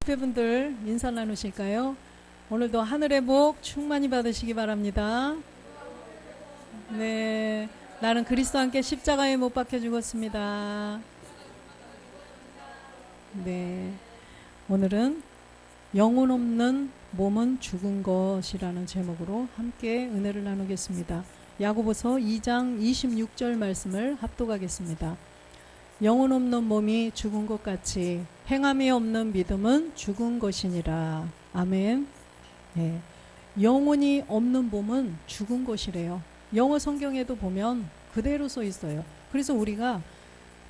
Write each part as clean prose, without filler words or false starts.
후배분들 인사 나누실까요? 오늘도 하늘의 복 충만히 받으시기 바랍니다. 네, 나는 그리스도와 함께 십자가에 못 박혀 죽었습니다. 네, 오늘은 영혼 없는 몸은 죽은 것이라는 제목으로 함께 은혜를 나누겠습니다. 야고보서 2장 26절 말씀을 합독하겠습니다. 영혼 없는 몸이 죽은 것 같이 행함이 없는 믿음은 죽은 것이니라. 아멘. 네. 영혼이 없는 몸은 죽은 것이래요. 영어 성경에도 보면 그대로 써 있어요. 그래서 우리가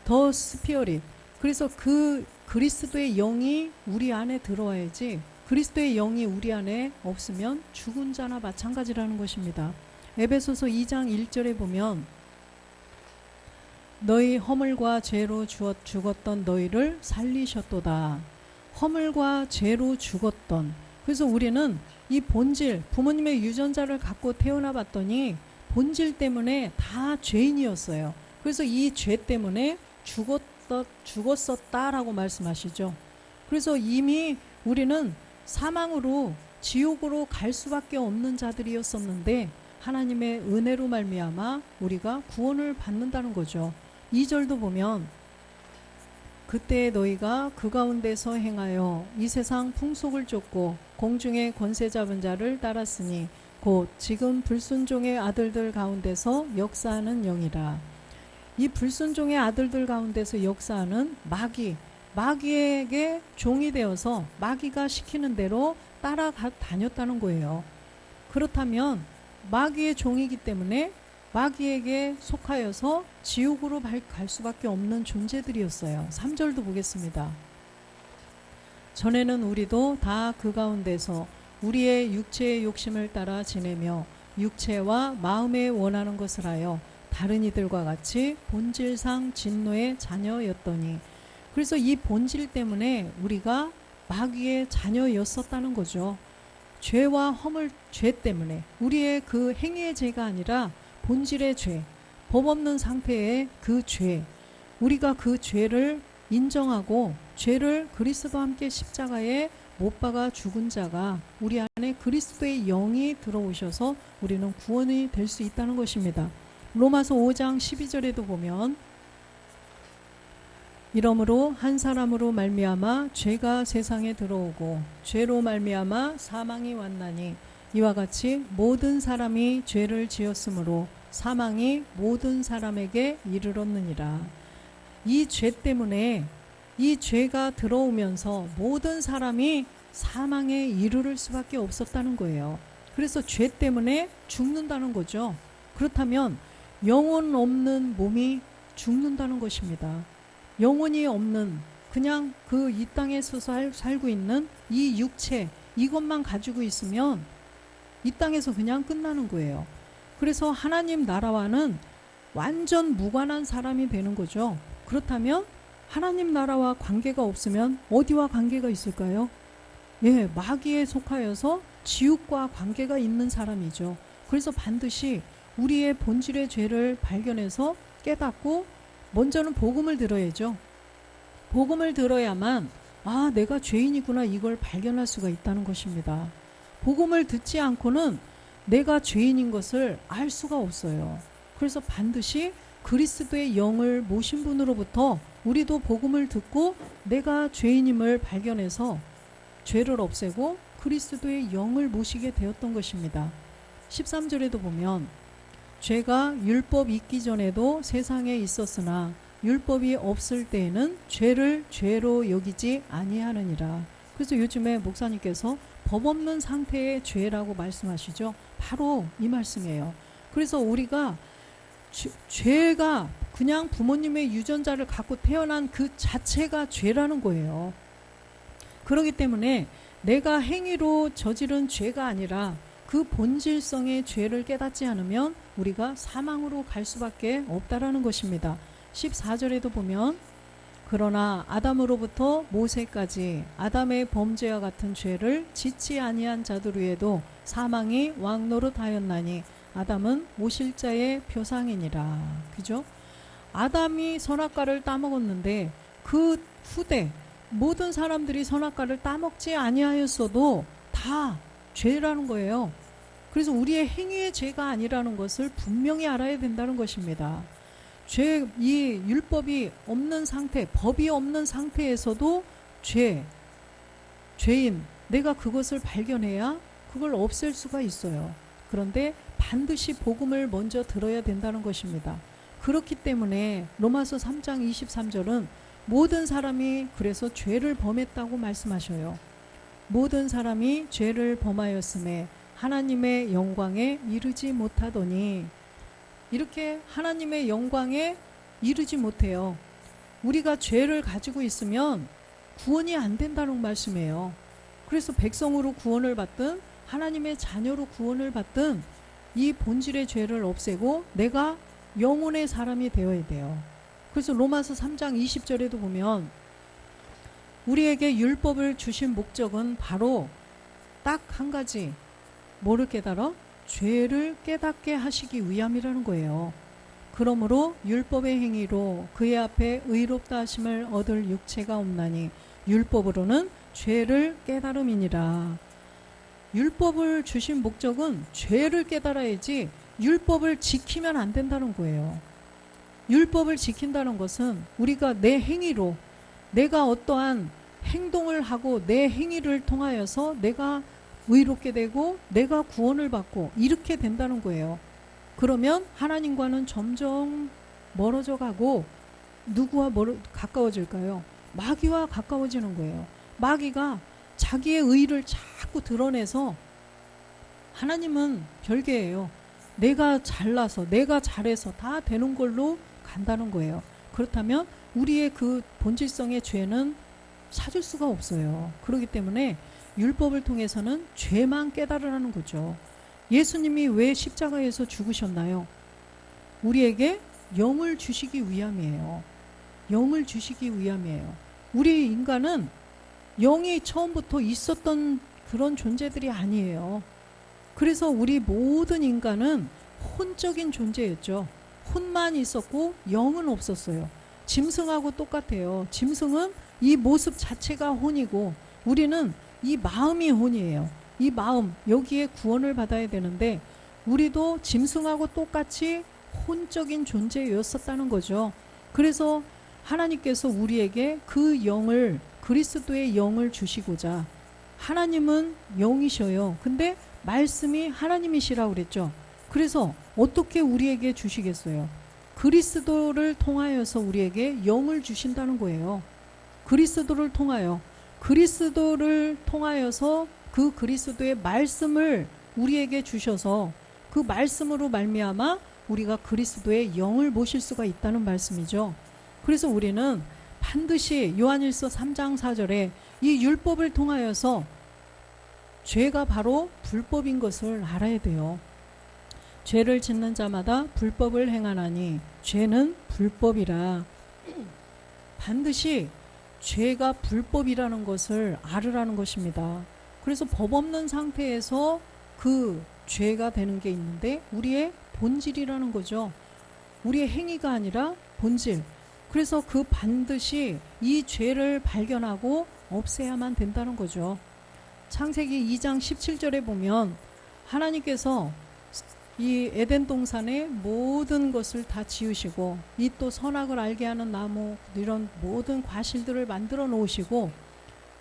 더 스피어릿, 그래서 그 그리스도의 영이 우리 안에 들어와야지, 그리스도의 영이 우리 안에 없으면 죽은 자나 마찬가지라는 것입니다. 에베소서 2장 1절에 보면 너희 허물과 죄로 죽었던 너희를 살리셨도다. 허물과 죄로 죽었던, 그래서 우리는 이 본질, 부모님의 유전자를 갖고 태어나 봤더니 본질 때문에 다 죄인이었어요. 그래서 이 죄 때문에 죽었었다라고 말씀하시죠. 그래서 이미 우리는 사망으로, 지옥으로 갈 수밖에 없는 자들이었었는데 하나님의 은혜로 말미암아 우리가 구원을 받는다는 거죠. 2절도 보면 그때 너희가 그 가운데서 행하여 이 세상 풍속을 쫓고 공중의 권세 잡은 자를 따랐으니 곧 지금 불순종의 아들들 가운데서 역사하는 영이라. 이 불순종의 아들들 가운데서 역사하는 마귀에게 종이 되어서 마귀가 시키는 대로 따라다녔다는 거예요. 그렇다면 마귀의 종이기 때문에 마귀에게 속하여서 지옥으로 갈 수밖에 없는 존재들이었어요. 3절도 보겠습니다. 전에는 우리도 다 그 가운데서 우리의 육체의 욕심을 따라 지내며 육체와 마음에 원하는 것을 하여 다른 이들과 같이 본질상 진노의 자녀였더니, 그래서 이 본질 때문에 우리가 마귀의 자녀였었다는 거죠. 죄와 허물, 죄 때문에, 우리의 그 행위의 죄가 아니라 본질의 죄, 법 없는 상태의 그 죄, 우리가 그 죄를 인정하고 죄를 그리스도와 함께 십자가에 못 박아 죽은 자가 우리 안에 그리스도의 영이 들어오셔서 우리는 구원이 될 수 있다는 것입니다. 로마서 5장 12절에도 보면 이러므로 한 사람으로 말미암아 죄가 세상에 들어오고 죄로 말미암아 사망이 왔나니 이와 같이 모든 사람이 죄를 지었으므로 사망이 모든 사람에게 이르렀느니라. 이 죄 때문에, 이 죄가 들어오면서 모든 사람이 사망에 이르를 수밖에 없었다는 거예요. 그래서 죄 때문에 죽는다는 거죠. 그렇다면 영혼 없는 몸이 죽는다는 것입니다. 영혼이 없는, 그냥 그 이 땅에서 살고 있는 이 육체, 이것만 가지고 있으면 이 땅에서 그냥 끝나는 거예요. 그래서 하나님 나라와는 완전 무관한 사람이 되는 거죠. 그렇다면 하나님 나라와 관계가 없으면 어디와 관계가 있을까요? 예, 마귀에 속하여서 지옥과 관계가 있는 사람이죠. 그래서 반드시 우리의 본질의 죄를 발견해서 깨닫고 먼저는 복음을 들어야죠. 복음을 들어야만 내가 죄인이구나, 이걸 발견할 수가 있다는 것입니다. 복음을 듣지 않고는 내가 죄인인 것을 알 수가 없어요. 그래서 반드시 그리스도의 영을 모신 분으로부터 우리도 복음을 듣고 내가 죄인임을 발견해서 죄를 없애고 그리스도의 영을 모시게 되었던 것입니다. 13절에도 보면 죄가 율법 있기 전에도 세상에 있었으나 율법이 없을 때에는 죄를 죄로 여기지 아니하느니라. 그래서 요즘에 목사님께서 법 없는 상태의 죄라고 말씀하시죠. 바로 이 말씀이에요. 그래서 우리가 죄가 그냥 부모님의 유전자를 갖고 태어난 그 자체가 죄라는 거예요. 그렇기 때문에 내가 행위로 저지른 죄가 아니라 그 본질성의 죄를 깨닫지 않으면 우리가 사망으로 갈 수밖에 없다라는 것입니다. 14절에도 보면 그러나 아담으로부터 모세까지 아담의 범죄와 같은 죄를 짓지 아니한 자들 위에도 사망이 왕노릇하였나니 아담은 오실자의 표상이니라. 그죠? 아담이 선악과를 따먹었는데 그 후대, 모든 사람들이 선악과를 따먹지 아니하였어도 다 죄라는 거예요. 그래서 우리의 행위의 죄가 아니라는 것을 분명히 알아야 된다는 것입니다. 이 율법이 없는 상태, 법이 없는 상태에서도 죄인, 내가 그것을 발견해야 그걸 없앨 수가 있어요. 그런데 반드시 복음을 먼저 들어야 된다는 것입니다. 그렇기 때문에 로마서 3장 23절은 모든 사람이 그래서 죄를 범했다고 말씀하셔요. 모든 사람이 죄를 범하였음에 하나님의 영광에 이르지 못하더니, 이렇게 하나님의 영광에 이르지 못해요. 우리가 죄를 가지고 있으면 구원이 안 된다는 말씀이에요. 그래서 백성으로 구원을 받든 하나님의 자녀로 구원을 받든 이 본질의 죄를 없애고 내가 영혼의 사람이 되어야 돼요. 그래서 로마서 3장 20절에도 보면 우리에게 율법을 주신 목적은 바로 딱 한 가지, 뭐를 깨달아? 죄를 깨닫게 하시기 위함이라는 거예요. 그러므로 율법의 행위로 그의 앞에 의롭다 하심을 얻을 육체가 없나니 율법으로는 죄를 깨달음이니라. 율법을 주신 목적은 죄를 깨달아야지 율법을 지키면 안 된다는 거예요. 율법을 지킨다는 것은 우리가 내 행위로, 내가 어떠한 행동을 하고 내 행위를 통하여서 내가 의롭게 되고 내가 구원을 받고 이렇게 된다는 거예요. 그러면 하나님과는 점점 멀어져 가고 누구와 가까워질까요? 마귀와 가까워지는 거예요. 마귀가 자기의 의를 자꾸 드러내서 하나님은 별개예요. 내가 잘나서 내가 잘해서 다 되는 걸로 간다는 거예요. 그렇다면 우리의 그 본질성의 죄는 찾을 수가 없어요. 그렇기 때문에 율법을 통해서는 죄만 깨달으라는 거죠. 예수님이 왜 십자가에서 죽으셨나요? 우리에게 영을 주시기 위함이에요. 영을 주시기 위함이에요. 우리 인간은 영이 처음부터 있었던 그런 존재들이 아니에요. 그래서 우리 모든 인간은 혼적인 존재였죠. 혼만 있었고 영은 없었어요. 짐승하고 똑같아요. 짐승은 이 모습 자체가 혼이고 우리는 이 마음이 혼이에요. 이 마음, 여기에 구원을 받아야 되는데 우리도 짐승하고 똑같이 혼적인 존재였었다는 거죠. 그래서 하나님께서 우리에게 그 영을, 그리스도의 영을 주시고자, 하나님은 영이셔요. 근데 말씀이 하나님이시라고 그랬죠. 그래서 어떻게 우리에게 주시겠어요? 그리스도를 통하여서 우리에게 영을 주신다는 거예요. 그리스도를 통하여서 그 그리스도의 말씀을 우리에게 주셔서 그 말씀으로 말미암아 우리가 그리스도의 영을 모실 수가 있다는 말씀이죠. 그래서 우리는 반드시 요한일서 3장 4절에 이 율법을 통하여서 죄가 바로 불법인 것을 알아야 돼요. 죄를 짓는 자마다 불법을 행하나니 죄는 불법이라. 반드시 죄가 불법이라는 것을 알으라는 것입니다. 그래서 법 없는 상태에서 그 죄가 되는 게 있는데 우리의 본질이라는 거죠. 우리의 행위가 아니라 본질. 그래서 그 반드시 이 죄를 발견하고 없애야만 된다는 거죠. 창세기 2장 17절에 보면 하나님께서 이 에덴 동산의 모든 것을 다 지으시고 이 또 선악을 알게 하는 나무 이런 모든 과실들을 만들어 놓으시고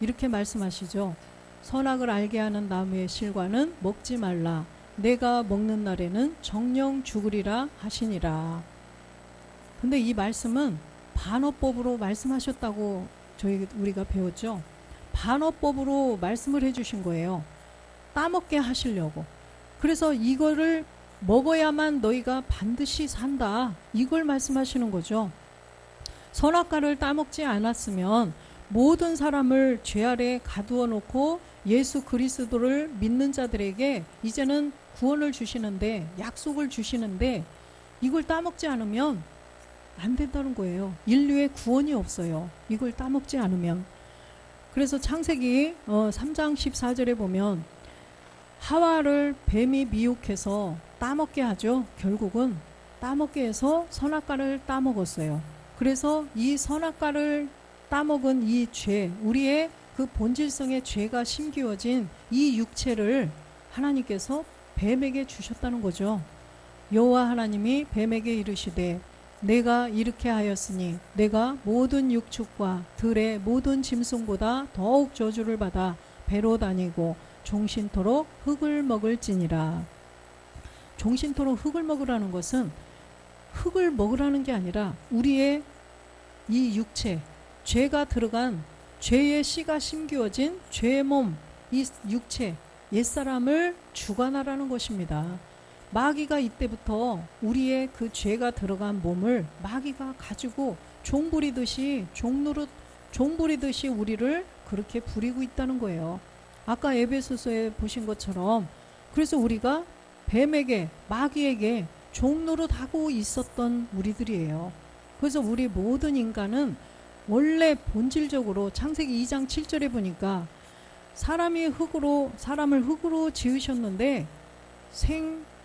이렇게 말씀하시죠. 선악을 알게 하는 나무의 실과는 먹지 말라. 내가 먹는 날에는 정령 죽으리라 하시니라. 근데 이 말씀은 반어법으로 말씀하셨다고 우리가 배웠죠. 반어법으로 말씀을 해주신 거예요. 따먹게 하시려고. 그래서 이거를 먹어야만 너희가 반드시 산다. 이걸 말씀하시는 거죠. 선악과를 따먹지 않았으면 모든 사람을 죄 아래 가두어 놓고 예수 그리스도를 믿는 자들에게 이제는 구원을 주시는데, 약속을 주시는데 이걸 따먹지 않으면 안 된다는 거예요. 인류의 구원이 없어요. 이걸 따먹지 않으면. 그래서 창세기 3장 14절에 보면 하와를 뱀이 미혹해서 따먹게 하죠. 결국은 따먹게 해서 선악과를 따먹었어요. 그래서 이 선악과를 따먹은 이 죄, 우리의 그 본질성의 죄가 심기워진 이 육체를 하나님께서 뱀에게 주셨다는 거죠. 여호와 하나님이 뱀에게 이르시되 내가 이렇게 하였으니 내가 모든 육축과 들의 모든 짐승보다 더욱 저주를 받아 배로 다니고 종신토록 흙을 먹을지니라. 종신토록 흙을 먹으라는 것은 흙을 먹으라는 게 아니라 우리의 이 육체, 죄가 들어간 죄의 씨가 심기워진 죄의 몸, 이 육체, 옛사람을 주관하라는 것입니다. 마귀가 이때부터 우리의 그 죄가 들어간 몸을 마귀가 가지고 종부리듯이 종부리듯이 우리를 그렇게 부리고 있다는 거예요. 아까 에베소서에 보신 것처럼 그래서 우리가 뱀에게 마귀에게 종노릇하고 있었던 우리들이에요. 그래서 우리 모든 인간은 원래 본질적으로 창세기 2장 7절에 보니까 사람을 흙으로 지으셨는데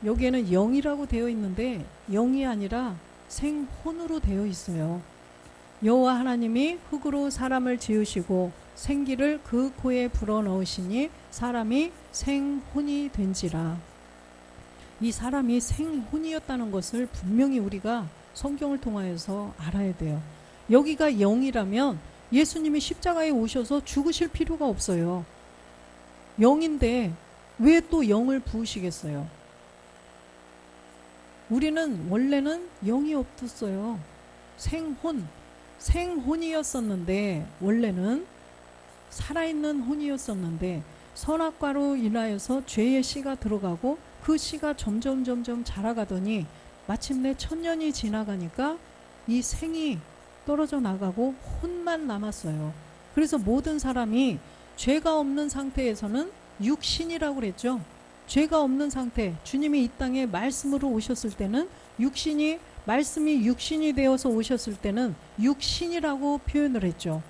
여기에는 영이라고 되어 있는데 영이 아니라 생혼으로 되어 있어요. 여호와 하나님이 흙으로 사람을 지으시고 생기를 그 코에 불어넣으시니 사람이 생혼이 된지라. 이 사람이 생혼이었다는 것을 분명히 우리가 성경을 통하여서 알아야 돼요. 여기가 영이라면 예수님이 십자가에 오셔서 죽으실 필요가 없어요. 영인데 왜 또 영을 부으시겠어요? 우리는 원래는 영이 없었어요. 생혼이었었는데 원래는 살아있는 혼이었었는데 선악과로 인하여서 죄의 씨가 들어가고 그 씨가 점점 자라가더니 마침내 1000년이 지나가니까 이 생이 떨어져 나가고 혼만 남았어요. 그래서 모든 사람이 죄가 없는 상태에서는 육신이라고 그랬죠. 죄가 없는 상태, 주님이 이 땅에 말씀으로 오셨을 때는 말씀이 육신이 되어서 오셨을 때는 육신이라고 표현을 했죠.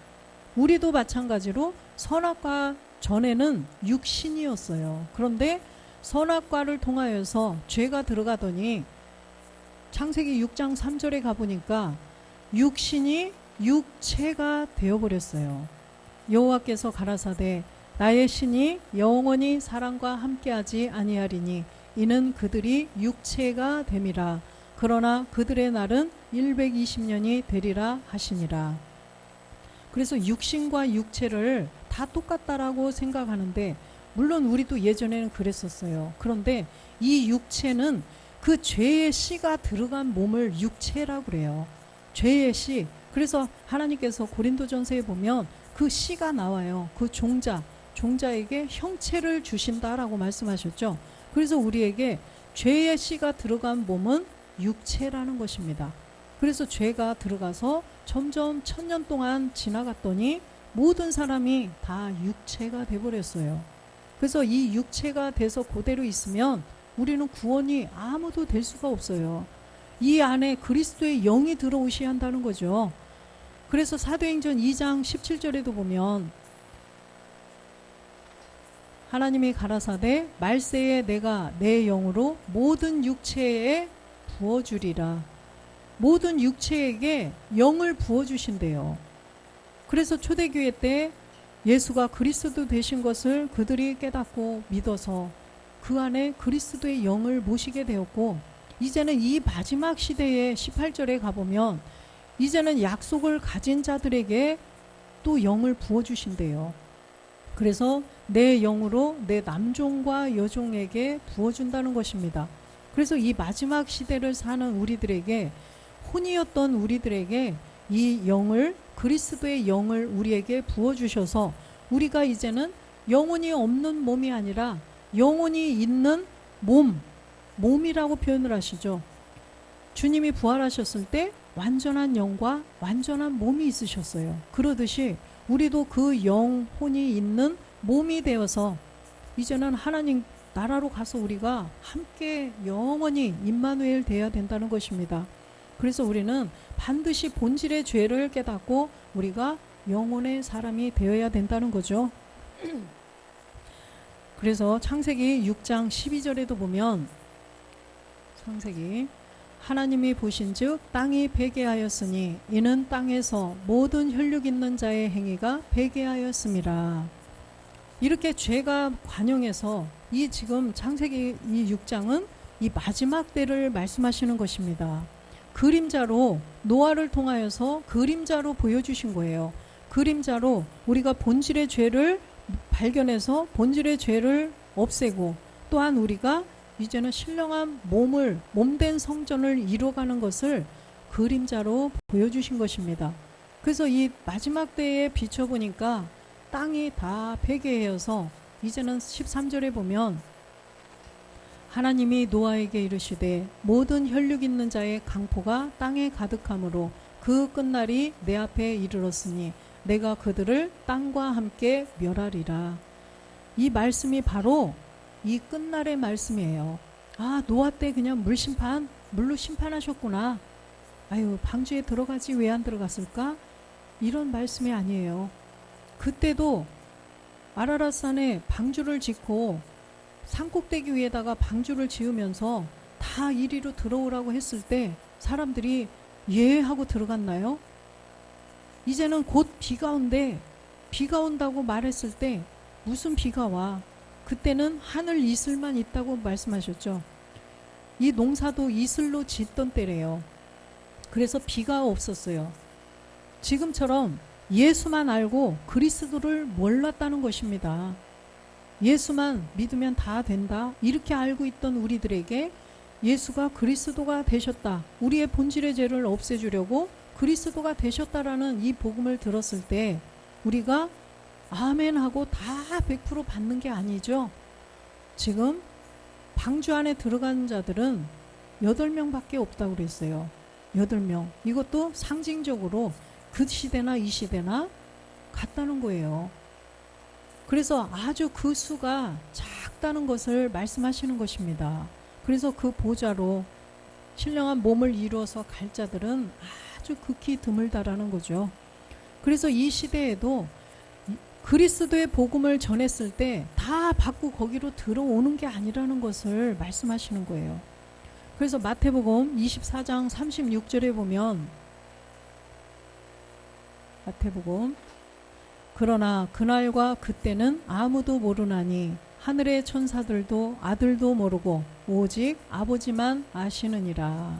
우리도 마찬가지로 선악과 전에는 육신이었어요. 그런데 선악과를 통하여서 죄가 들어가더니 창세기 6장 3절에 가보니까 육신이 육체가 되어버렸어요. 여호와께서 가라사대 나의 신이 영원히 사람과 함께하지 아니하리니 이는 그들이 육체가 됨이라. 그러나 그들의 날은 120년이 되리라 하시니라. 그래서 육신과 육체를 다 똑같다라고 생각하는데 물론 우리도 예전에는 그랬었어요. 그런데 이 육체는 그 죄의 씨가 들어간 몸을 육체라고 그래요. 죄의 씨. 그래서 하나님께서 고린도전서에 보면 그 씨가 나와요. 그 종자에게 형체를 주신다라고 말씀하셨죠. 그래서 우리에게 죄의 씨가 들어간 몸은 육체라는 것입니다. 그래서 죄가 들어가서 점점 1000년 동안 지나갔더니 모든 사람이 다 육체가 돼버렸어요. 그래서 이 육체가 돼서 그대로 있으면 우리는 구원이 아무도 될 수가 없어요. 이 안에 그리스도의 영이 들어오셔야 한다는 거죠. 그래서 사도행전 2장 17절에도 보면 하나님이 가라사대 말세에 내가 내 영으로 모든 육체에 부어주리라. 모든 육체에게 영을 부어주신대요. 그래서 초대교회 때 예수가 그리스도 되신 것을 그들이 깨닫고 믿어서 그 안에 그리스도의 영을 모시게 되었고 이제는 이 마지막 시대에 18절에 가보면 이제는 약속을 가진 자들에게 또 영을 부어주신대요. 그래서 내 영으로 내 남종과 여종에게 부어준다는 것입니다. 그래서 이 마지막 시대를 사는 우리들에게 혼이었던 우리들에게 이 영을 그리스도의 영을 우리에게 부어주셔서 우리가 이제는 영혼이 없는 몸이 아니라 영혼이 있는 몸이라고 표현을 하시죠. 주님이 부활하셨을 때 완전한 영과 완전한 몸이 있으셨어요. 그러듯이 우리도 그 영혼이 있는 몸이 되어서 이제는 하나님 나라로 가서 우리가 함께 영원히 임마누엘 되어야 된다는 것입니다. 그래서 우리는 반드시 본질의 죄를 깨닫고 우리가 영혼의 사람이 되어야 된다는 거죠. 그래서 창세기 6장 12절에도 보면 창세기 하나님이 보신즉 땅이 회개하였으니 이는 땅에서 모든 혈육 있는 자의 행위가 회개하였음이라. 이렇게 죄가 관영해서 이 지금 창세기 이 6장은 이 마지막 때를 말씀하시는 것입니다. 그림자로 노아를 통하여서 그림자로 보여주신 거예요. 그림자로 우리가 본질의 죄를 발견해서 본질의 죄를 없애고, 또한 우리가 이제는 신령한 몸된 성전을 이루어가는 것을 그림자로 보여주신 것입니다. 그래서 이 마지막 때에 비춰보니까 땅이 다 회개하여서 이제는 13절에 보면 하나님이 노아에게 이르시되 모든 혈육 있는 자의 강포가 땅에 가득하므로 그 끝날이 내 앞에 이르렀으니 내가 그들을 땅과 함께 멸하리라. 이 말씀이 바로 이 끝날의 말씀이에요. 아, 노아 때 그냥 물로 심판하셨구나. 아유, 방주에 들어가지 왜 안 들어갔을까? 이런 말씀이 아니에요. 그때도 아라랏산에 방주를 짓고 산꼭대기 위에다가 방주를 지으면서 다 이리로 들어오라고 했을 때 사람들이 예 하고 들어갔나요? 이제는 곧 비가 온대. 비가 온다고 말했을 때 무슨 비가 와? 그때는 하늘 이슬만 있다고 말씀하셨죠. 이 농사도 이슬로 짓던 때래요. 그래서 비가 없었어요. 지금처럼 예수만 알고 그리스도를 몰랐다는 것입니다. 예수만 믿으면 다 된다, 이렇게 알고 있던 우리들에게 예수가 그리스도가 되셨다, 우리의 본질의 죄를 없애주려고 그리스도가 되셨다라는 이 복음을 들었을 때 우리가 아멘 하고 다 100% 받는 게 아니죠. 지금 방주 안에 들어간 자들은 8명밖에 없다고 그랬어요. 8명. 이것도 상징적으로 그 시대나 이 시대나 같다는 거예요. 그래서 아주 그 수가 작다는 것을 말씀하시는 것입니다. 그래서 그 보좌로 신령한 몸을 이루어서 갈 자들은 아주 극히 드물다라는 거죠. 그래서 이 시대에도 그리스도의 복음을 전했을 때 다 받고 거기로 들어오는 게 아니라는 것을 말씀하시는 거예요. 그래서 마태복음 24장 36절에 보면, 마태복음, 그러나 그날과 그때는 아무도 모르나니 하늘의 천사들도 아들도 모르고 오직 아버지만 아시느니라.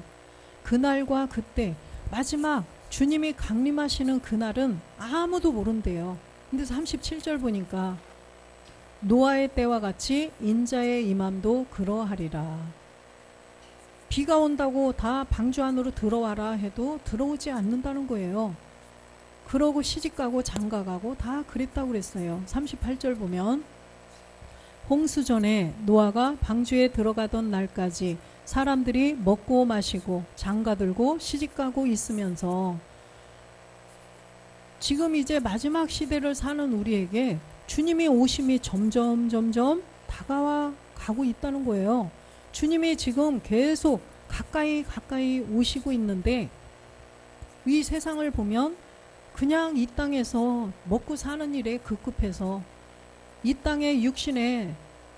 그날과 그때, 마지막 주님이 강림하시는 그날은 아무도 모른대요. 근데 37절 보니까 노아의 때와 같이 인자의 임함도 그러하리라. 비가 온다고 다 방주 안으로 들어와라 해도 들어오지 않는다는 거예요. 그러고 시집가고 장가가고 다 그랬다고 그랬어요. 38절 보면 홍수 전에 노아가 방주에 들어가던 날까지 사람들이 먹고 마시고 장가들고 시집가고 있으면서 지금 이제 마지막 시대를 사는 우리에게 주님이 오심이 점점 다가와 가고 있다는 거예요. 주님이 지금 계속 가까이 오시고 있는데 이 세상을 보면 그냥 이 땅에서 먹고 사는 일에 급급해서 이 땅의 육신에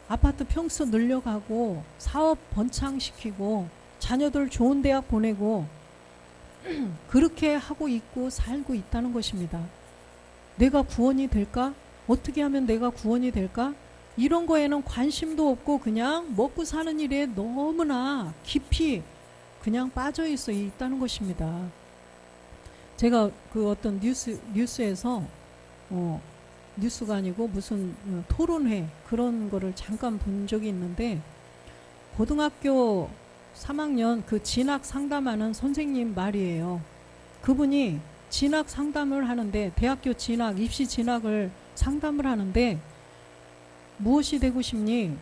아파트 평수 늘려가고 사업 번창시키고 자녀들 좋은 대학 보내고 그렇게 하고 있고 살고 있다는 것입니다. 내가 구원이 될까? 어떻게 하면 내가 구원이 될까? 이런 거에는 관심도 없고 그냥 먹고 사는 일에 너무나 깊이 그냥 빠져 있다는 것입니다. 제가 그 어떤 뉴스에서 뉴스가 아니고 무슨 토론회 그런 거를 잠깐 본 적이 있는데, 고등학교 3학년 그 진학 상담하는 선생님 말이에요. 그분이 진학 상담을 하는데, 대학교 진학, 입시 진학을 상담을 하는데, 무엇이 되고 싶니?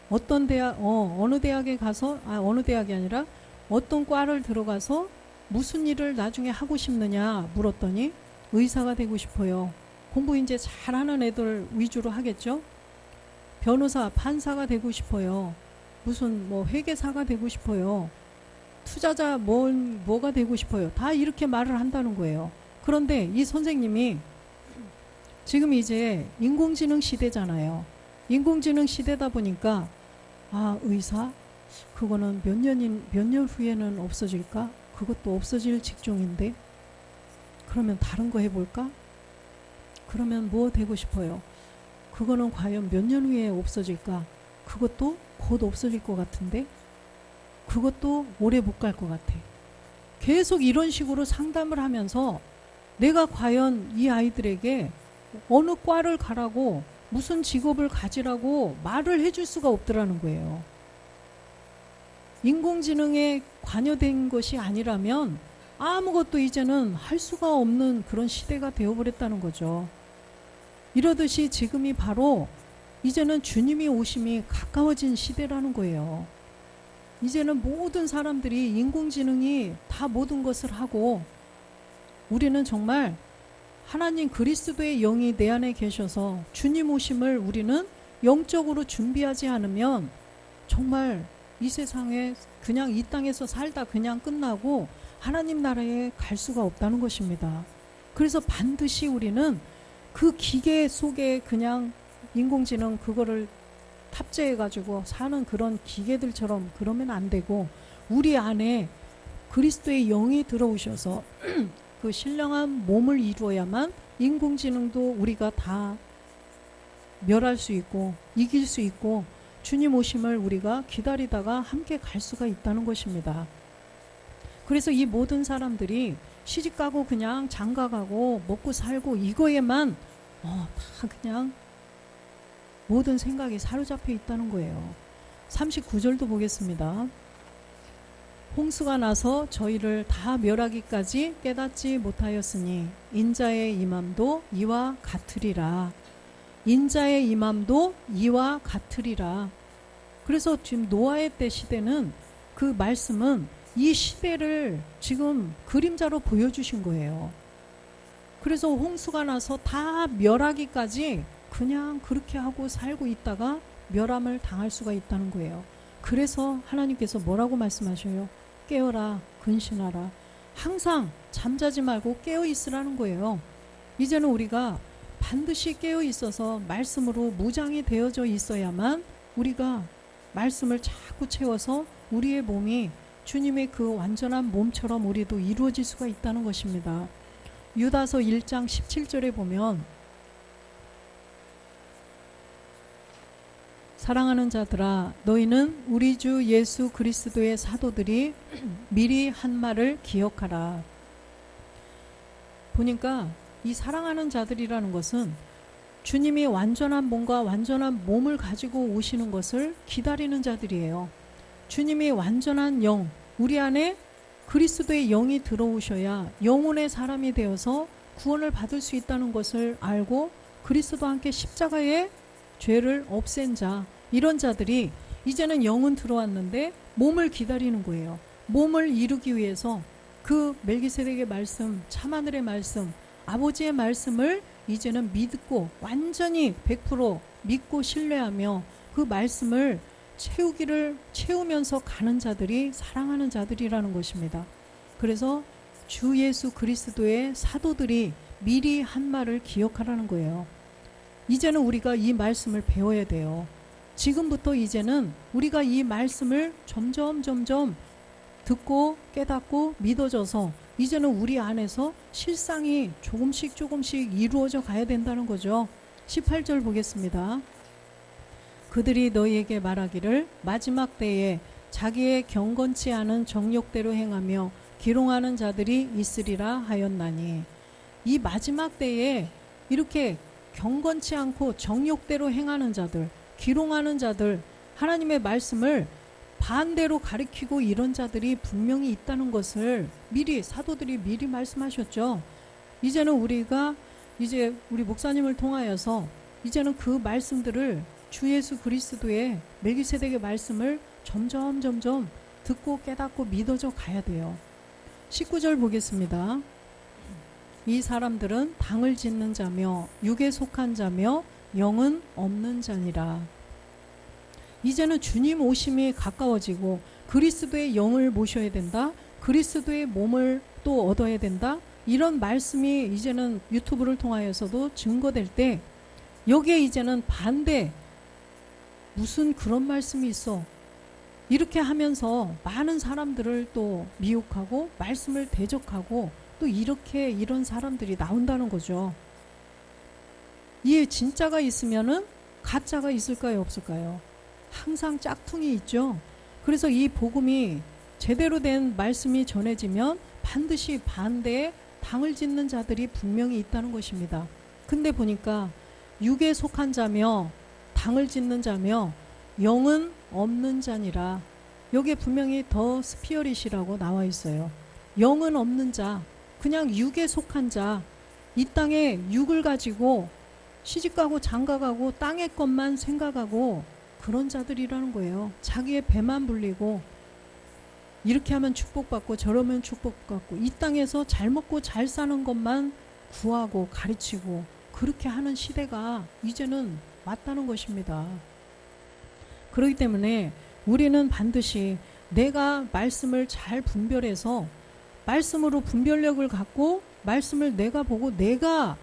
어떤 대학, 어느 대학에 가서, 어느 대학이 아니라 어떤 과를 들어가서 무슨 일을 나중에 하고 싶느냐 물었더니 의사가 되고 싶어요. 공부 이제 잘하는 애들 위주로 하겠죠. 변호사, 판사가 되고 싶어요. 무슨 회계사가 되고 싶어요. 투자자 뭐가 되고 싶어요. 다 이렇게 말을 한다는 거예요. 그런데 이 선생님이 지금 이제 인공지능 시대잖아요. 인공지능 시대다 보니까 의사, 그거는 몇 년 후에는 없어질까? 그것도 없어질 직종인데 그러면 다른 거 해볼까? 그러면 뭐 되고 싶어요? 그거는 과연 몇 년 후에 없어질까? 그것도 곧 없어질 것 같은데 그것도 오래 못 갈 것 같아. 계속 이런 식으로 상담을 하면서 내가 과연 이 아이들에게 어느 과를 가라고 무슨 직업을 가지라고 말을 해줄 수가 없더라는 거예요. 인공지능에 관여된 것이 아니라면 아무것도 이제는 할 수가 없는 그런 시대가 되어버렸다는 거죠. 이러듯이 지금이 바로 이제는 주님이 오심이 가까워진 시대라는 거예요. 이제는 모든 사람들이 인공지능이 다 모든 것을 하고 우리는 정말 하나님 그리스도의 영이 내 안에 계셔서 주님 오심을 우리는 영적으로 준비하지 않으면 정말 이 세상에 그냥 이 땅에서 살다 그냥 끝나고 하나님 나라에 갈 수가 없다는 것입니다. 그래서 반드시 우리는 그 기계 속에 그냥 인공지능 그거를 탑재해가지고 사는 그런 기계들처럼 그러면 안 되고 우리 안에 그리스도의 영이 들어오셔서 그 신령한 몸을 이루어야만 인공지능도 우리가 다 멸할 수 있고 이길 수 있고 주님 오심을 우리가 기다리다가 함께 갈 수가 있다는 것입니다. 그래서 이 모든 사람들이 시집가고 그냥 장가가고 먹고 살고 이거에만 다 그냥 모든 생각이 사로잡혀 있다는 거예요. 39절도 보겠습니다. 홍수가 나서 저희를 다 멸하기까지 깨닫지 못하였으니 인자의 임함도 이와 같으리라. 인자의 임함도 이와 같으리라. 그래서 지금 노아의 때 시대는 그 말씀은 이 시대를 지금 그림자로 보여주신 거예요. 그래서 홍수가 나서 다 멸하기까지 그냥 그렇게 하고 살고 있다가 멸함을 당할 수가 있다는 거예요. 그래서 하나님께서 뭐라고 말씀하셔요? 깨어라, 근신하라. 항상 잠자지 말고 깨어 있으라는 거예요. 이제는 우리가 반드시 깨어 있어서 말씀으로 무장이 되어져 있어야만 우리가 말씀을 자꾸 채워서 우리의 몸이 주님의 그 완전한 몸처럼 우리도 이루어질 수가 있다는 것입니다. 유다서 1장 17절에 보면 사랑하는 자들아 너희는 우리 주 예수 그리스도의 사도들이 미리 한 말을 기억하라. 보니까 이 사랑하는 자들이라는 것은 주님이 완전한 몸과 완전한 몸을 가지고 오시는 것을 기다리는 자들이에요. 주님이 완전한 영, 우리 안에 그리스도의 영이 들어오셔야 영혼의 사람이 되어서 구원을 받을 수 있다는 것을 알고 그리스도와 함께 십자가에 죄를 없앤 자, 이런 자들이 이제는 영은 들어왔는데 몸을 기다리는 거예요. 몸을 이루기 위해서 그 멜기세덱의 말씀, 참하늘의 말씀, 아버지의 말씀을 이제는 믿고 완전히 100% 믿고 신뢰하며 그 말씀을 채우면서 가는 자들이 사랑하는 자들이라는 것입니다. 그래서 주 예수 그리스도의 사도들이 미리 한 말을 기억하라는 거예요. 이제는 우리가 이 말씀을 배워야 돼요. 지금부터 이제는 우리가 이 말씀을 점점 듣고 깨닫고 믿어져서 이제는 우리 안에서 실상이 조금씩 이루어져 가야 된다는 거죠. 18절 보겠습니다. 그들이 너희에게 말하기를 마지막 때에 자기의 경건치 않은 정욕대로 행하며 기롱하는 자들이 있으리라 하였나니, 이 마지막 때에 이렇게 경건치 않고 정욕대로 행하는 자들, 기롱하는 자들, 하나님의 말씀을 반대로 가리키고 이런 자들이 분명히 있다는 것을 미리 사도들이 미리 말씀하셨죠. 이제는 우리가 이제 우리 목사님을 통하여서 이제는 그 말씀들을 주 예수 그리스도의 멜기세덱의 말씀을 점점 듣고 깨닫고 믿어져 가야 돼요. 19절 보겠습니다. 이 사람들은 당을 짓는 자며 육에 속한 자며 영은 없는 자니라. 이제는 주님 오심이 가까워지고 그리스도의 영을 모셔야 된다. 그리스도의 몸을 또 얻어야 된다. 이런 말씀이 이제는 유튜브를 통하여서도 증거될 때 여기에 이제는 반대, 무슨 그런 말씀이 있어. 이렇게 하면서 많은 사람들을 또 미혹하고 말씀을 대적하고 또 이렇게 이런 사람들이 나온다는 거죠. 이 진짜가 있으면은 가짜가 있을까요, 없을까요? 항상 짝퉁이 있죠. 그래서 이 복음이 제대로 된 말씀이 전해지면 반드시 반대에 당을 짓는 자들이 분명히 있다는 것입니다. 근데 보니까 육에 속한 자며 당을 짓는 자며 영은 없는 자니라. 여기에 분명히 더 스피어릿이라고 나와 있어요. 영은 없는 자, 그냥 육에 속한 자, 이 땅에 육을 가지고 시집가고 장가가고 땅의 것만 생각하고 그런 자들이라는 거예요. 자기의 배만 불리고 이렇게 하면 축복받고 저러면 축복받고 이 땅에서 잘 먹고 잘 사는 것만 구하고 가르치고 그렇게 하는 시대가 이제는 왔다는 것입니다. 그렇기 때문에 우리는 반드시 내가 말씀을 잘 분별해서 말씀으로 분별력을 갖고 말씀을 내가 보고 내가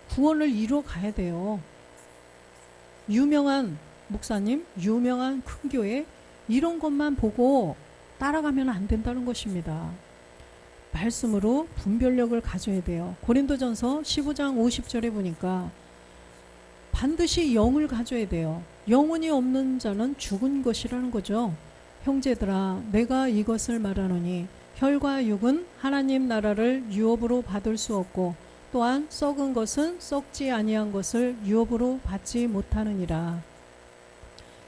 구원을 이루어 가야 돼요. 유명한 목사님, 유명한 큰 교회 이런 것만 보고 따라가면 안 된다는 것입니다. 말씀으로 분별력을 가져야 돼요. 고린도전서 15장 50절에 보니까 반드시 영을 가져야 돼요. 영혼이 없는 자는 죽은 것이라는 거죠. 형제들아, 내가 이것을 말하노니 혈과 육은 하나님 나라를 유업으로 받을 수 없고 또한 썩은 것은 썩지 아니한 것을 유업으로 받지 못하느니라.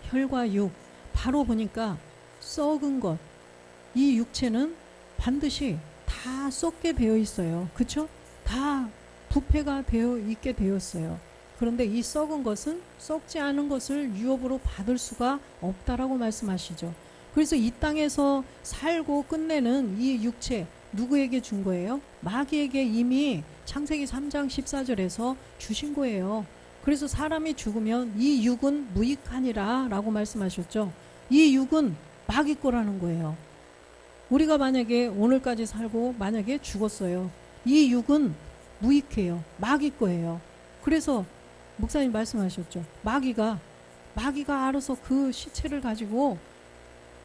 혈과 육, 바로 보니까 썩은 것, 이 육체는 반드시 다 썩게 되어 있어요. 그쵸? 다 부패가 되어 있게 되었어요. 그런데 이 썩은 것은 썩지 않은 것을 유업으로 받을 수가 없다라고 말씀하시죠. 그래서 이 땅에서 살고 끝내는 이 육체 누구에게 준 거예요? 마귀에게 이미 창세기 3장 14절에서 주신 거예요. 그래서 사람이 죽으면 이 육은 무익하니라 라고 말씀하셨죠. 이 육은 마귀 거라는 거예요. 우리가 만약에 오늘까지 살고 만약에 죽었어요. 이 육은 무익해요. 마귀 거예요. 그래서 목사님 말씀하셨죠. 마귀가 알아서 그 시체를 가지고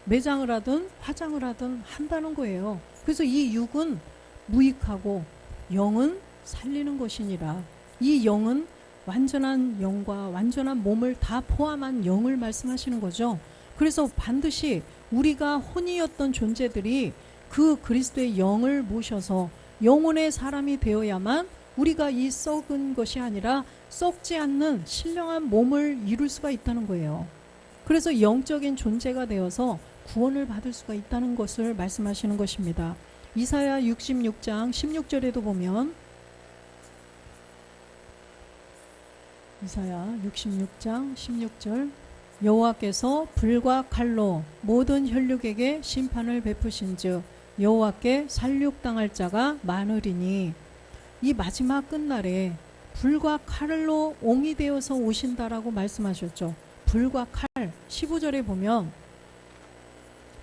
매장을 하든 화장을 하든 한다는 거예요. 그래서 이 육은 무익하고 영은 살리는 것이니라. 이 영은 완전한 영과 완전한 몸을 다 포함한 영을 말씀하시는 거죠. 그래서 반드시 우리가 혼이었던 존재들이 그 그리스도의 영을 모셔서 영혼의 사람이 되어야만 우리가 이 썩은 것이 아니라 썩지 않는 신령한 몸을 이룰 수가 있다는 거예요. 그래서 영적인 존재가 되어서 구원을 받을 수가 있다는 것을 말씀하시는 것입니다. 이사야 66장 16절에도 보면 이사야 66장 16절 여호와께서 불과 칼로 모든 혈육에게 심판을 베푸신즉 여호와께 살육당할 자가 많으리니. 이 마지막 끝날에 불과 칼로 옹이 되어서 오신다라고 말씀하셨죠. 불과 칼 15절에 보면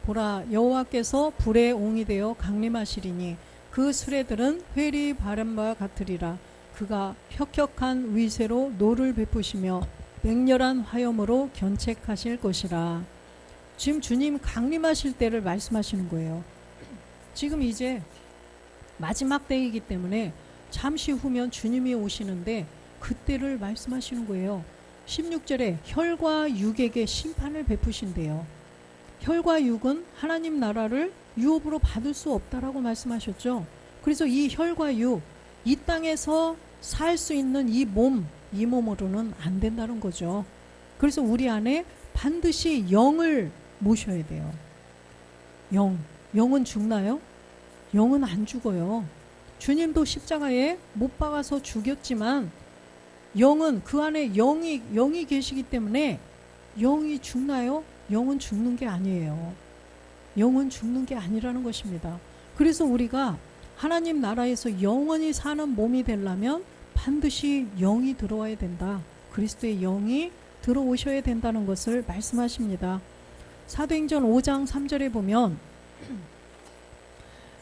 보라 여호와께서 불의 옹이 되어 강림하시리니 그 수레들은 회리 바람과 같으리라. 그가 혁혁한 위세로 노를 베푸시며 맹렬한 화염으로 견책하실 것이라. 지금 주님 강림하실 때를 말씀하시는 거예요. 지금 이제 마지막 때이기 때문에 잠시 후면 주님이 오시는데 그때를 말씀하시는 거예요. 16절에 혈과 육에게 심판을 베푸신대요. 혈과 육은 하나님 나라를 유업으로 받을 수 없다라고 말씀하셨죠. 그래서 이 혈과 육, 이 땅에서 살 수 있는 이 몸으로는 안 된다는 거죠. 그래서 우리 안에 반드시 영을 모셔야 돼요. 영은 죽나요? 영은 안 죽어요. 주님도 십자가에 못 박아서 죽였지만 영은 그 안에 영이 계시기 때문에 영이 죽나요? 영은 죽는 게 아니에요. 영은 죽는 게 아니라는 것입니다. 그래서 우리가 하나님 나라에서 영원히 사는 몸이 되려면 반드시 영이 들어와야 된다. 그리스도의 영이 들어오셔야 된다는 것을 말씀하십니다. 사도행전 5장 3절에 보면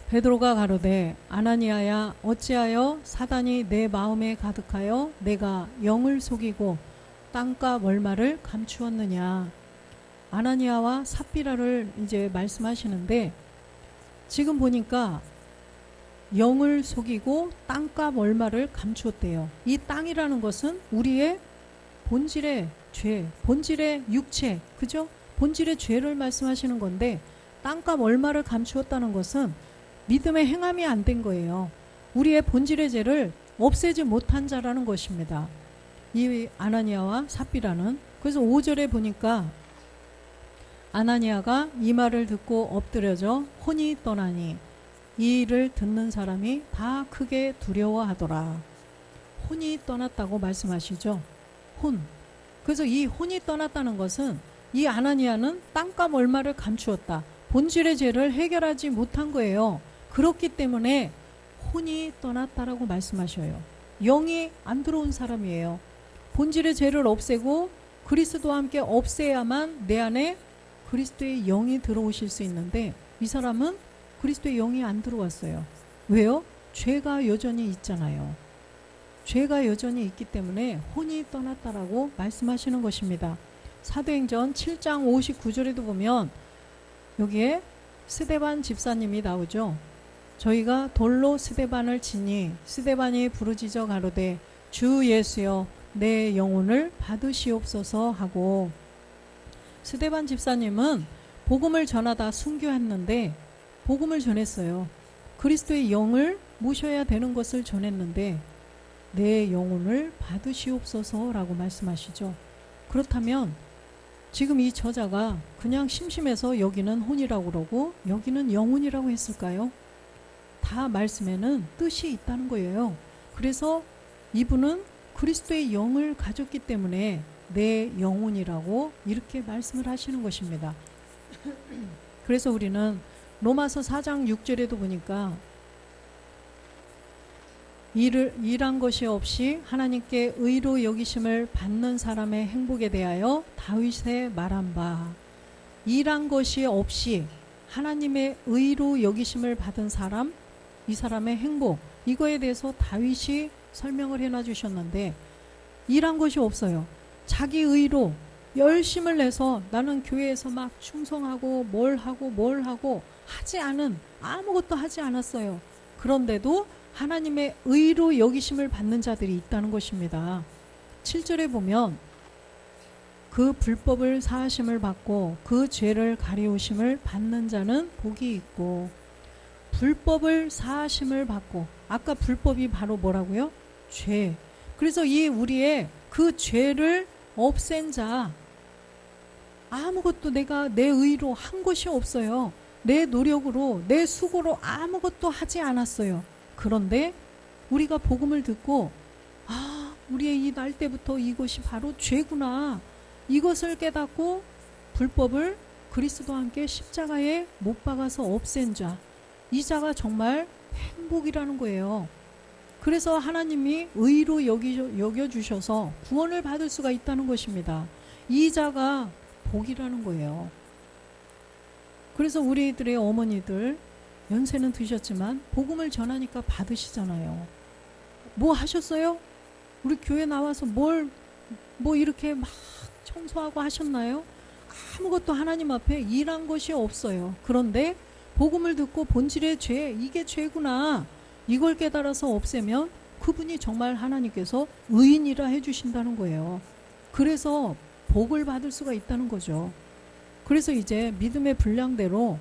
베드로가 가로되 아나니아야 어찌하여 사단이 내 마음에 가득하여 내가 영을 속이고 땅과 월말을 감추었느냐. 아나니아와 삽비라를 이제 말씀하시는데, 지금 보니까 영을 속이고 땅값 얼마를 감추었대요. 이 땅이라는 것은 우리의 본질의 죄, 본질의 육체, 그죠? 본질의 죄를 말씀하시는 건데, 땅값 얼마를 감추었다는 것은 믿음의 행함이 안 된 거예요. 우리의 본질의 죄를 없애지 못한 자라는 것입니다. 이 아나니아와 삽비라는. 그래서 5절에 보니까 아나니아가 이 말을 듣고 엎드려져 혼이 떠나니 이 일을 듣는 사람이 다 크게 두려워하더라. 혼이 떠났다고 말씀하시죠. 혼. 그래서 이 혼이 떠났다는 것은 이 아나니아는 땅값 얼마를 감추었다. 본질의 죄를 해결하지 못한 거예요. 그렇기 때문에 혼이 떠났다라고 말씀하셔요. 영이 안 들어온 사람이에요. 본질의 죄를 없애고 그리스도와 함께 없애야만 내 안에 그리스도의 영이 들어오실 수 있는데, 이 사람은 그리스도의 영이 안 들어왔어요. 왜요? 죄가 여전히 있잖아요. 죄가 여전히 있기 때문에 혼이 떠났다라고 말씀하시는 것입니다. 사도행전 7장 59절에도 보면 여기에 스데반 집사님이 나오죠. 저희가 돌로 스데반을 치니 스데반이 부르짖어 가로되 주 예수여 내 영혼을 받으시옵소서 하고, 스데반 집사님은 복음을 전하다 순교했는데, 복음을 전했어요. 그리스도의 영을 모셔야 되는 것을 전했는데 내 영혼을 받으시옵소서라고 말씀하시죠. 그렇다면 지금 이 저자가 그냥 심심해서 여기는 혼이라고 그러고 여기는 영혼이라고 했을까요? 다 말씀에는 뜻이 있다는 거예요. 그래서 이분은 그리스도의 영을 가졌기 때문에 내 영혼이라고 이렇게 말씀을 하시는 것입니다. 그래서 우리는 로마서 4장 6절에도 보니까 일한 것이 없이 하나님께 의로 여기심을 받는 사람의 행복에 대하여 다윗의 말한 바, 일한 것이 없이 하나님의 의로 여기심을 받은 사람, 이 사람의 행복, 이거에 대해서 다윗이 설명을 해놔 주셨는데, 일한 것이 없어요. 자기 의로 열심을 내서 나는 교회에서 막 충성하고 뭘 하고 하지 않은, 아무것도 하지 않았어요. 그런데도 하나님의 의로 여기심을 받는 자들이 있다는 것입니다. 7절에 보면 그 불법을 사하심을 받고 그 죄를 가리우심을 받는 자는 복이 있고, 불법을 사하심을 받고, 아까 불법이 바로 뭐라고요? 죄. 그래서 이 우리의 그 죄를 없앤 자, 아무것도 내가 내 의로 한 것이 없어요. 내 노력으로, 내 수고로 아무것도 하지 않았어요. 그런데 우리가 복음을 듣고, 아, 우리의 이 날 때부터 이것이 바로 죄구나, 이것을 깨닫고 불법을 그리스도와 함께 십자가에 못 박아서 없앤 자, 이 자가 정말 행복이라는 거예요. 그래서 하나님이 의로 여겨주셔서 구원을 받을 수가 있다는 것입니다. 이 자가 복이라는 거예요. 그래서 우리들의 어머니들 연세는 드셨지만 복음을 전하니까 받으시잖아요. 뭐 하셨어요? 우리 교회 나와서 뭐 이렇게 막 청소하고 하셨나요? 아무것도 하나님 앞에 일한 것이 없어요. 그런데 복음을 듣고 본질의 죄, 이게 죄구나, 이걸 깨달아서 없애면 그분이 정말 하나님께서 의인이라 해주신다는 거예요. 그래서 복을 받을 수가 있다는 거죠. 그래서 이제 믿음의 분량대로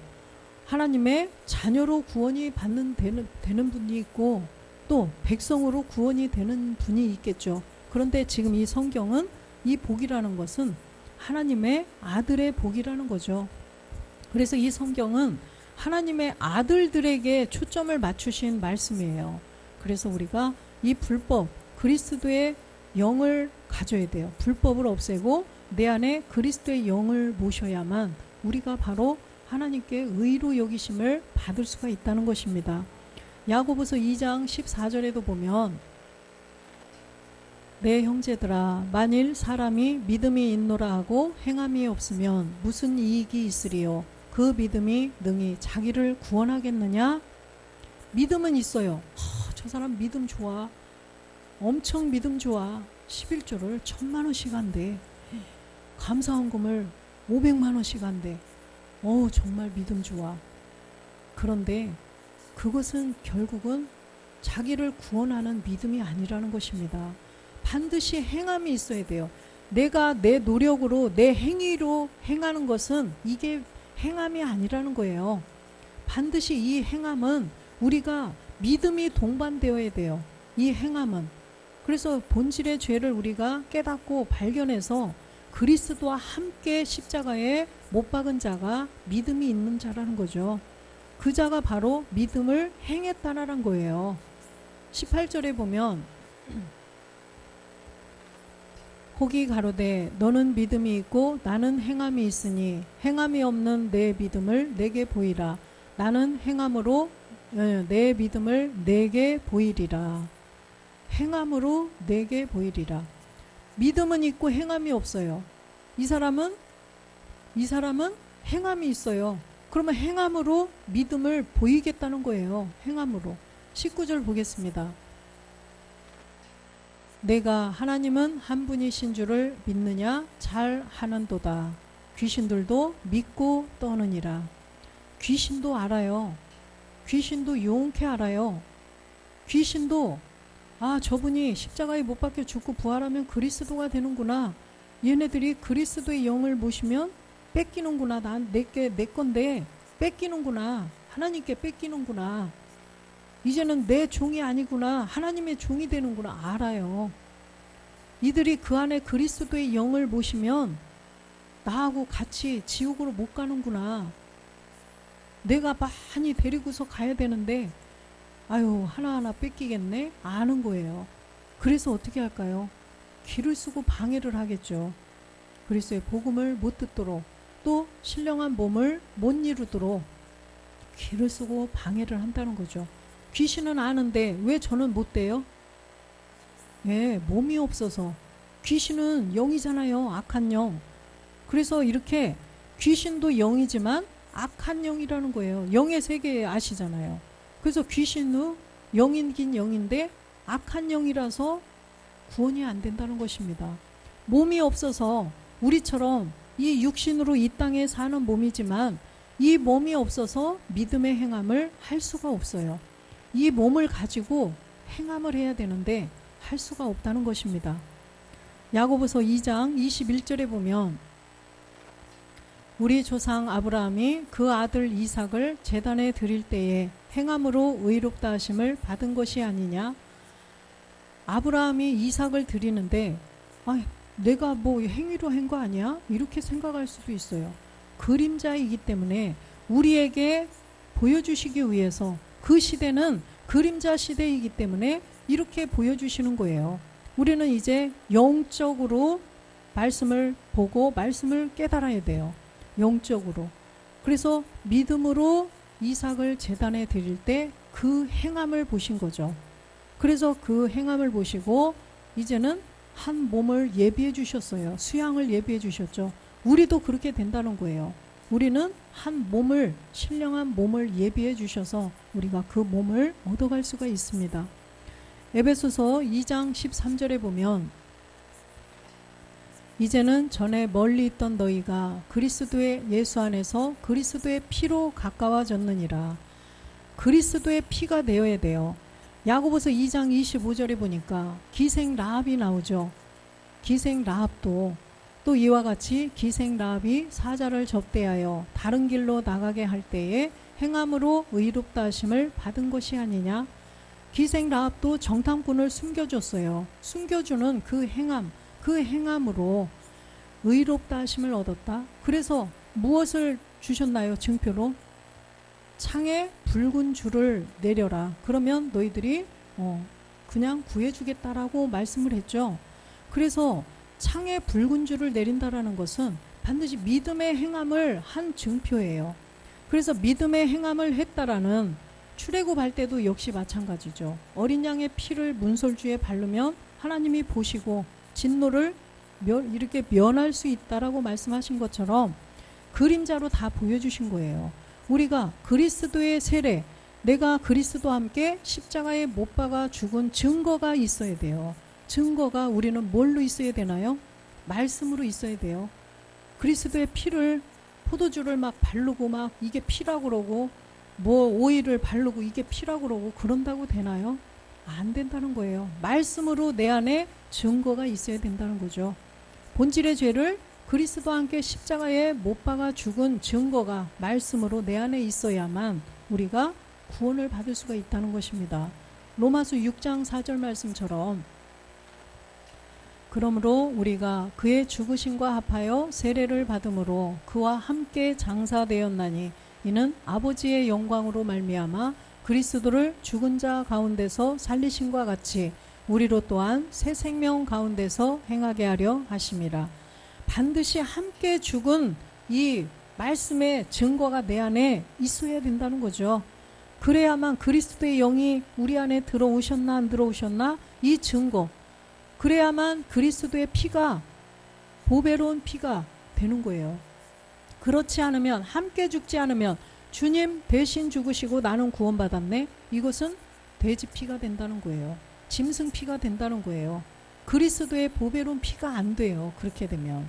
하나님의 자녀로 구원이 되는 분이 있고, 또 백성으로 구원이 되는 분이 있겠죠. 그런데 지금 이 성경은 이 복이라는 것은 하나님의 아들의 복이라는 거죠. 그래서 이 성경은 하나님의 아들들에게 초점을 맞추신 말씀이에요. 그래서 우리가 이 불법, 그리스도의 영을 가져야 돼요. 불법을 없애고 내 안에 그리스도의 영을 모셔야만 우리가 바로 하나님께 의로 여기심을 받을 수가 있다는 것입니다. 야고보서 2장 14절에도 보면 내 형제들아, 만일 사람이 믿음이 있노라 하고 행함이 없으면 무슨 이익이 있으리요? 그 믿음이 능히 자기를 구원하겠느냐? 믿음은 있어요. 저 사람 믿음 좋아, 엄청 믿음 좋아, 11조를 1,000만 원씩 한대, 감사헌금을 500만 원씩 한대. 정말 믿음 좋아. 그런데 그것은 결국은 자기를 구원하는 믿음이 아니라는 것입니다. 반드시 행함이 있어야 돼요. 내가 내 노력으로 내 행위로 행하는 것은 이게 행함이 아니라는 거예요. 반드시 이 행함은 우리가 믿음이 동반되어야 돼요. 이 행함은. 그래서 본질의 죄를 우리가 깨닫고 발견해서 그리스도와 함께 십자가에 못 박은 자가 믿음이 있는 자라는 거죠. 그 자가 바로 믿음을 행했다라는 거예요. 18절에 보면 혹이 가로되 너는 믿음이 있고 나는 행함이 있으니 행함이 없는 내 믿음을 내게 보이라. 나는 행함으로 내 믿음을 내게 보이리라. 행함으로 내게 보이리라. 믿음은 있고 행함이 없어요. 이 사람은 행함이 있어요. 그러면 행함으로 믿음을 보이겠다는 거예요. 행함으로. 19절 보겠습니다. 내가 하나님은 한 분이신 줄을 믿느냐? 잘 하는도다. 귀신들도 믿고 떠느니라. 귀신도 알아요. 귀신도 용케 알아요. 귀신도 저분이 십자가에 못 박혀 죽고 부활하면 그리스도가 되는구나. 얘네들이 그리스도의 영을 모시면 뺏기는구나. 내 건데 뺏기는구나. 하나님께 뺏기는구나. 이제는 내 종이 아니구나. 하나님의 종이 되는구나. 알아요. 이들이 그 안에 그리스도의 영을 모시면 나하고 같이 지옥으로 못 가는구나. 내가 많이 데리고서 가야 되는데 하나하나 뺏기겠네? 아는 거예요. 그래서 어떻게 할까요? 귀를 쓰고 방해를 하겠죠. 그리스도의 복음을 못 듣도록, 또 신령한 몸을 못 이루도록 귀를 쓰고 방해를 한다는 거죠. 귀신은 아는데 왜 저는 못 돼요? 몸이 없어서. 귀신은 영이잖아요. 악한 영. 그래서 이렇게 귀신도 영이지만 악한 영이라는 거예요. 영의 세계 아시잖아요. 그래서 귀신은 영이긴 영인데 악한 영이라서 구원이 안 된다는 것입니다. 몸이 없어서 우리처럼 이 육신으로 이 땅에 사는 몸이지만 이 몸이 없어서 믿음의 행함을 할 수가 없어요. 이 몸을 가지고 행함을 해야 되는데 할 수가 없다는 것입니다. 야고보서 2장 21절에 보면 우리 조상 아브라함이 그 아들 이삭을 제단에 드릴 때에 행함으로 의롭다 하심을 받은 것이 아니냐. 아브라함이 이삭을 드리는데 내가 뭐 행위로 한 거 아니야? 이렇게 생각할 수도 있어요. 그림자이기 때문에 우리에게 보여주시기 위해서, 그 시대는 그림자 시대이기 때문에 이렇게 보여주시는 거예요. 우리는 이제 영적으로 말씀을 보고 말씀을 깨달아야 돼요. 영적으로. 그래서 믿음으로 이삭을 제단에 드릴 때 그 행함을 보신 거죠. 그래서 그 행함을 보시고 이제는 한 몸을 예비해 주셨어요. 수양을 예비해 주셨죠. 우리도 그렇게 된다는 거예요. 우리는 한 몸을, 신령한 몸을 예비해 주셔서 우리가 그 몸을 얻어갈 수가 있습니다. 에베소서 2장 13절에 보면 이제는 전에 멀리 있던 너희가 그리스도의 예수 안에서 그리스도의 피로 가까워졌느니라. 그리스도의 피가 되어야 돼요. 야고보서 2장 25절에 보니까 기생 라합이 나오죠. 기생 라합도 또 이와 같이 기생 라합이 사자를 접대하여 다른 길로 나가게 할 때에 행함으로 의롭다 하심을 받은 것이 아니냐. 기생 라합도 정탐꾼을 숨겨줬어요. 숨겨주는 그 행함, 그 행함으로 의롭다 하심을 얻었다. 그래서 무엇을 주셨나요? 증표로 창에 붉은 줄을 내려라. 그러면 너희들이 그냥 구해주겠다라고 말씀을 했죠. 그래서 창에 붉은 줄을 내린다라는 것은 반드시 믿음의 행함을 한 증표예요. 그래서 믿음의 행함을 했다라는 출애굽할 때도 역시 마찬가지죠. 어린 양의 피를 문설주에 바르면 하나님이 보시고 진노를 이렇게 면할 수 있다라고 말씀하신 것처럼 그림자로 다 보여주신 거예요. 우리가 그리스도의 세례, 내가 그리스도와 함께 십자가에 못 박아 죽은 증거가 있어야 돼요. 증거가 우리는 뭘로 있어야 되나요? 말씀으로 있어야 돼요. 그리스도의 피를 포도주를 막 바르고 막 이게 피라고 그러고 뭐 오일을 바르고 이게 피라고 그러고 그런다고 되나요? 안 된다는 거예요. 말씀으로 내 안에 증거가 있어야 된다는 거죠. 본질의 죄를 그리스도와 함께 십자가에 못 박아 죽은 증거가 말씀으로 내 안에 있어야만 우리가 구원을 받을 수가 있다는 것입니다. 로마서 6장 4절 말씀처럼 그러므로 우리가 그의 죽으심과 합하여 세례를 받음으로 그와 함께 장사되었나니 이는 아버지의 영광으로 말미암아 그리스도를 죽은 자 가운데서 살리심과 같이 우리로 또한 새 생명 가운데서 행하게 하려 하심이라. 반드시 함께 죽은 이 말씀의 증거가 내 안에 있어야 된다는 거죠. 그래야만 그리스도의 영이 우리 안에 들어오셨나 안 들어오셨나 이 증거, 그래야만 그리스도의 피가 보배로운 피가 되는 거예요. 그렇지 않으면, 함께 죽지 않으면 주님 대신 죽으시고 나는 구원받았네, 이것은 돼지 피가 된다는 거예요. 짐승 피가 된다는 거예요. 그리스도의 보배로운 피가 안 돼요, 그렇게 되면.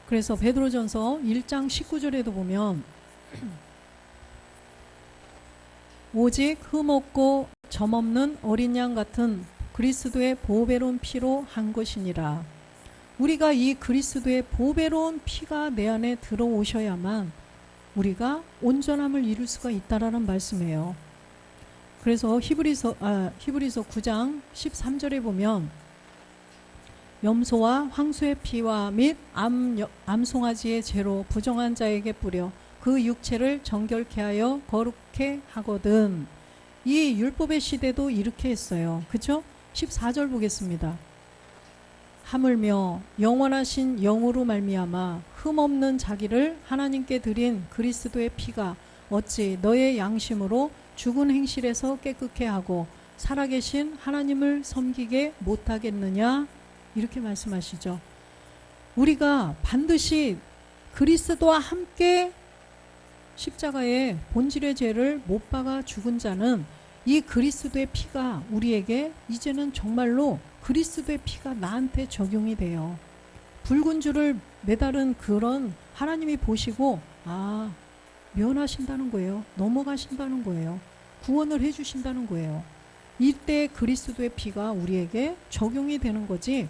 그래서 베드로전서 1장 19절에도 보면 오직 흠없고 점없는 어린 양 같은 그리스도의 보배로운 피로 한 것이니라. 우리가 이 그리스도의 보배로운 피가 내 안에 들어오셔야만 우리가 온전함을 이룰 수가 있다라는 말씀이에요. 그래서 히브리서 9장 13절에 보면 염소와 황소의 피와 및 암송아지의 죄로 부정한 자에게 뿌려 그 육체를 정결케 하여 거룩케 하거든. 이 율법의 시대도 이렇게 했어요. 그렇죠? 14절 보겠습니다. 하물며 영원하신 영으로 말미암아 흠없는 자기를 하나님께 드린 그리스도의 피가 어찌 너의 양심으로 죽은 행실에서 깨끗게 하고 살아계신 하나님을 섬기게 못하겠느냐, 이렇게 말씀하시죠. 우리가 반드시 그리스도와 함께 십자가에 본질의 죄를 못 박아 죽은 자는 이 그리스도의 피가 우리에게 이제는 정말로 그리스도의 피가 나한테 적용이 돼요. 붉은 줄을 매달은 그런 하나님이 보시고 면하신다는 거예요. 넘어가신다는 거예요. 구원을 해주신다는 거예요. 이때 그리스도의 피가 우리에게 적용이 되는 거지,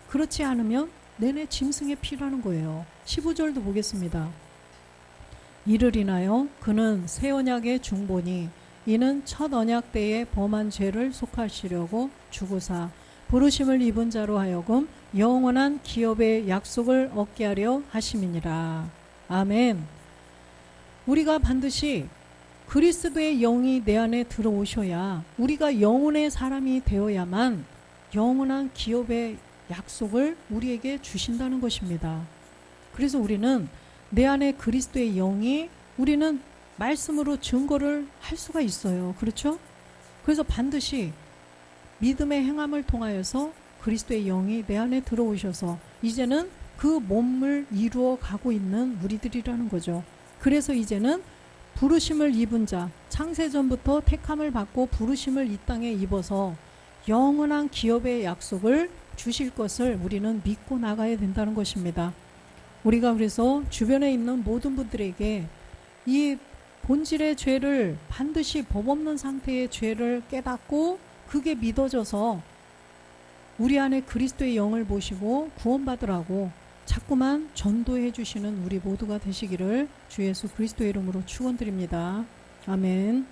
그렇지 않으면 내내 짐승의 피라는 거예요. 15절도 보겠습니다. 이를 인하여 그는 새 언약의 중보니 이는 첫 언약 때에 범한 죄를 속하시려고 죽으사 부르심을 입은 자로 하여금 영원한 기업의 약속을 얻게 하려 하심이니라. 아멘. 우리가 반드시 그리스도의 영이 내 안에 들어오셔야, 우리가 영혼의 사람이 되어야만 영원한 기업의 약속을 우리에게 주신다는 것입니다. 그래서 우리는 내 안에 그리스도의 영이, 우리는 말씀으로 증거를 할 수가 있어요. 그렇죠? 그래서 반드시 믿음의 행함을 통하여서 그리스도의 영이 내 안에 들어오셔서 이제는 그 몸을 이루어 가고 있는 우리들이라는 거죠. 그래서 이제는 부르심을 입은 자, 창세전부터 택함을 받고 부르심을 이 땅에 입어서 영원한 기업의 약속을 주실 것을 우리는 믿고 나가야 된다는 것입니다. 우리가 그래서 주변에 있는 모든 분들에게 이 본질의 죄를, 반드시 법 없는 상태의 죄를 깨닫고 그게 믿어져서 우리 안에 그리스도의 영을 모시고 구원받으라고 자꾸만 전도해 주시는 우리 모두가 되시기를 주 예수 그리스도의 이름으로 축원드립니다. 아멘.